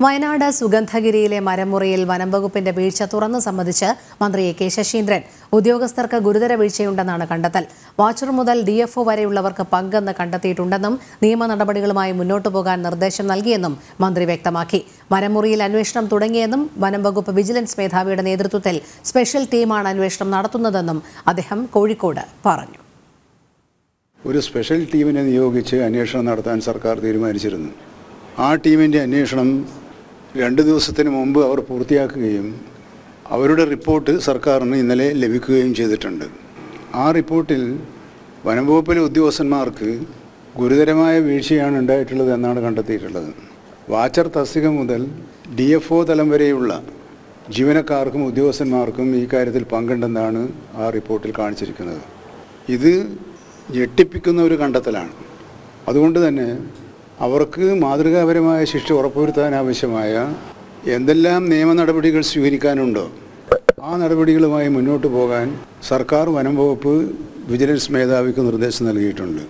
വയനാട് സുഗന്ധഗിരിയിലെ മരമുറിയിൽ വനംവകുപ്പിന്റെ വീഴ്ച തുറന്നു സമ്മതിച്ച് മന്ത്രി കെ ശശീന്ദ്രൻ. ഉദ്യോഗസ്ഥർക്ക് ഗുരുതര വീഴ്ചയുണ്ടെന്നാണ് കണ്ടെത്തൽ. വാച്ചർ മുതൽ ഡിഎഫ്ഒ വരെയുള്ളവർക്ക് പങ്കെന്ന് കണ്ടെത്തിയിട്ടുണ്ടെന്നും നിയമ നടപടികളുമായി മുന്നോട്ടു പോകാൻ നിർദ്ദേശം നൽകിയെന്നും മന്ത്രി വ്യക്തമാക്കി. മരമുറിയിൽ അന്വേഷണം തുടങ്ങിയെന്നും വനംവകുപ്പ് വിജിലൻസ് മേധാവിയുടെ നേതൃത്വത്തിൽ സ്പെഷ്യൽ ടീമാണ് അന്വേഷണം നടത്തുന്നതെന്നും അദ്ദേഹം കോഴിക്കോട് പറഞ്ഞു. ഒരു സ്പെഷ്യൽ ടീമിനെ നിയോഗിച്ച് അന്വേഷണം നടത്താൻ സർക്കാർ തീരുമാനിച്ചിരുന്നു. ആ ടീമിൻ്റെ അന്വേഷണം 2 ദിവസത്തിന് മുമ്പ് അവർ പൂർത്തിയാക്കുകയും അവരുടെ റിപ്പോർട്ട് സർക്കാരിന് ഇന്നലെ ലഭിക്കുകയും ചെയ്തിട്ടുണ്ട്. ആ റിപ്പോർട്ടിൽ വനംവകുപ്പിലെ ഉദ്യോഗസ്ഥന്മാർക്ക് ഗുരുതരമായ വീഴ്ചയാണ് ഉണ്ടായിട്ടുള്ളത് എന്നാണ് കണ്ടെത്തിയിട്ടുള്ളത്. വാച്ചർ തസ്തിക മുതൽ ഡിഎഫ്ഒ തലം വരെയുള്ള ജീവനക്കാർക്കും ഉദ്യോഗസ്ഥന്മാർക്കും ഈ കാര്യത്തിൽ പങ്കുണ്ടെന്നാണ് ആ റിപ്പോർട്ടിൽ കാണിച്ചിരിക്കുന്നത്. ഇത് ഞെട്ടിപ്പിക്കുന്ന ഒരു കണ്ടെത്തലാണ്. അതുകൊണ്ട് തന്നെ അവർക്ക് മാതൃകാപരമായ ശിക്ഷ ഉറപ്പുവരുത്താൻ ആവശ്യമായ എന്തെല്ലാം നിയമ നടപടികൾ സ്വീകരിക്കാനുണ്ടോ ആ നടപടികളുമായി മുന്നോട്ട് പോകാൻ സർക്കാർ വനം വകുപ്പ് വിജിലൻസ് മേധാവിക്ക് നിർദ്ദേശം നൽകിയിട്ടുണ്ട്.